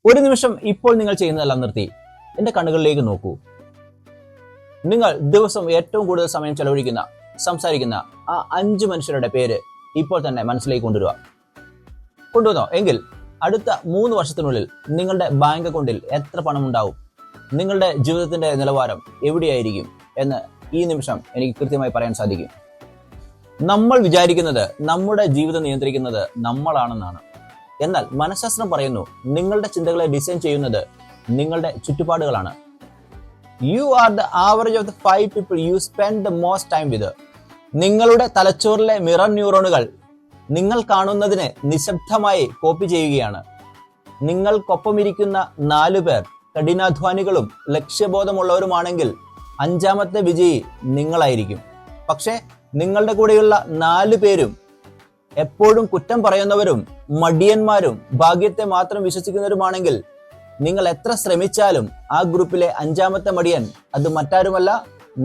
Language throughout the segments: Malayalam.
ഒരു നിമിഷം ഇപ്പോൾ നിങ്ങൾ ചെയ്യുന്നതെല്ലാം നിർത്തി എന്റെ കണ്ണുകളിലേക്ക് നോക്കൂ. നിങ്ങൾ ദിവസം ഏറ്റവും കൂടുതൽ സമയം ചെലവഴിക്കുന്ന, സംസാരിക്കുന്ന ആ 5 മനുഷ്യരുടെ പേര് ഇപ്പോൾ തന്നെ മനസ്സിലേക്ക് കൊണ്ടുവന്നോ എങ്കിൽ അടുത്ത 3 വർഷത്തിനുള്ളിൽ നിങ്ങളുടെ ബാങ്ക് അക്കൗണ്ടിൽ എത്ര പണം ഉണ്ടാവും, നിങ്ങളുടെ ജീവിതത്തിന്റെ നിലവാരം എവിടെയായിരിക്കും എന്ന് ഈ നിമിഷം എനിക്ക് കൃത്യമായി പറയാൻ സാധിക്കും. നമ്മൾ വിചാരിക്കുന്നത് നമ്മുടെ ജീവിതം നിയന്ത്രിക്കുന്നത് നമ്മളാണെന്നാണ്. എന്നാൽ മനഃശാസ്ത്രം പറയുന്നു നിങ്ങളുടെ ചിന്തകളെ ഡിസൈൻ ചെയ്യുന്നത് നിങ്ങളുടെ ചുറ്റുപാടുകളാണ്. You are the average of the 5 people you spend the most time with. നിങ്ങളുടെ തലച്ചോറിലെ മിറർ ന്യൂറോണുകൾ നിങ്ങൾ കാണുന്നതിനെ നിശബ്ദമായി കോപ്പി ചെയ്യുകയാണ്. നിങ്ങൾക്കൊപ്പമിരിക്കുന്ന 4 പേർ കഠിനാധ്വാനികളും ലക്ഷ്യബോധമുള്ളവരുമാണെങ്കിൽ 5ാമത്തെ വിജയി നിങ്ങളായിരിക്കും. പക്ഷേ നിങ്ങളുടെ കൂടെയുള്ള 4 പേരും എപ്പോഴും കുറ്റം പറയുന്നവരും മടിയന്മാരും ഭാഗ്യത്തെ മാത്രം വിശ്വസിക്കുന്നവരുമാണെങ്കിൽ നിങ്ങൾ എത്ര ശ്രമിച്ചാലും ആ ഗ്രൂപ്പിലെ 5ാമത്തെ മടിയൻ അത് മറ്റാരുമല്ല,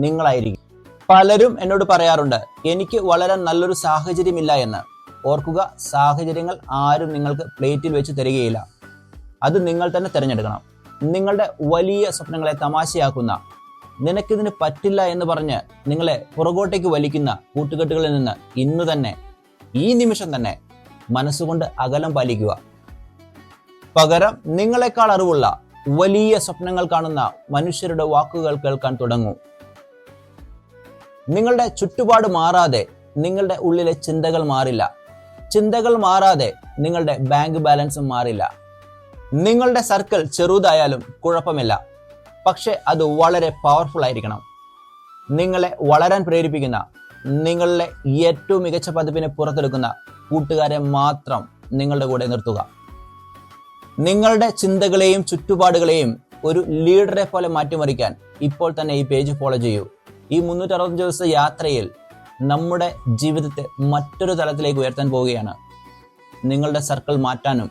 നിങ്ങളായിരിക്കും. പലരും എന്നോട് പറയാറുണ്ട് എനിക്ക് വളരാൻ നല്ലൊരു സാഹചര്യമില്ല എന്ന്. ഓർക്കുക, സാഹചര്യങ്ങൾ ആരും നിങ്ങൾക്ക് പ്ലേറ്റിൽ വെച്ച് തരികയില്ല. അത് നിങ്ങൾ തന്നെ തിരഞ്ഞെടുക്കണം. നിങ്ങളുടെ വലിയ സ്വപ്നങ്ങളെ തമാശയാക്കുന്ന, നിനക്കിതിന് പറ്റില്ല എന്ന് പറഞ്ഞ് നിങ്ങളെ പുറകോട്ടേക്ക് വലിക്കുന്ന കൂട്ടുകെട്ടുകളിൽ നിന്ന് ഇന്നു തന്നെ, ഈ നിമിഷം തന്നെ മനസ്സുകൊണ്ട് അകലം പാലിക്കുക. പകരം നിങ്ങളെക്കാൾ അറിവുള്ള വലിയ സ്വപ്നങ്ങൾ കാണുന്ന മനുഷ്യരുടെ വാക്കുകൾ കേൾക്കാൻ തുടങ്ങൂ. നിങ്ങളുടെ ചുറ്റുപാട് മാറാതെ നിങ്ങളുടെ ഉള്ളിലെ ചിന്തകൾ മാറില്ല. ചിന്തകൾ മാറാതെ നിങ്ങളുടെ ബാങ്ക് ബാലൻസും മാറില്ല. നിങ്ങളുടെ സർക്കിൾ ചെറുതായാലും കുഴപ്പമില്ല, പക്ഷെ അത് വളരെ പവർഫുൾ ആയിരിക്കണം. നിങ്ങളെ വളരാൻ പ്രേരിപ്പിക്കുന്ന, നിങ്ങളുടെ ഏറ്റവും മികച്ച പതിപ്പിനെ പുറത്തെടുക്കുന്ന കൂട്ടുകാരെ മാത്രം നിങ്ങളുടെ കൂടെ നിർത്തുക. നിങ്ങളുടെ ചിന്തകളെയും ചുറ്റുപാടുകളെയും ഒരു ലീഡറെ പോലെ മാറ്റിമറിക്കാൻ ഇപ്പോൾ തന്നെ ഈ പേജ് ഫോളോ ചെയ്യൂ. ഈ 365 ദിവസ യാത്രയിൽ നമ്മുടെ ജീവിതത്തെ മറ്റൊരു തലത്തിലേക്ക് ഉയർത്താൻ പോവുകയാണ്. നിങ്ങളുടെ സർക്കിൾ മാറ്റാനും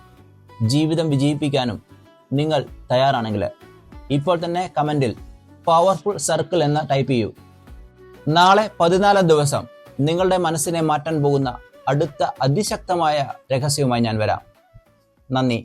ജീവിതം വിജയിപ്പിക്കാനും നിങ്ങൾ തയ്യാറാണെങ്കിൽ ഇപ്പോൾ തന്നെ കമന്റിൽ പവർഫുൾ സർക്കിൾ എന്ന് ടൈപ്പ് ചെയ്യൂ. നാളെ 14 ദിവസം നിങ്ങളുടെ മനസ്സിനെ മാറ്റാൻ പോകുന്ന അടുത്ത അതിശക്തമായ രഹസ്യവുമായി ഞാൻ വരാം. നന്ദി.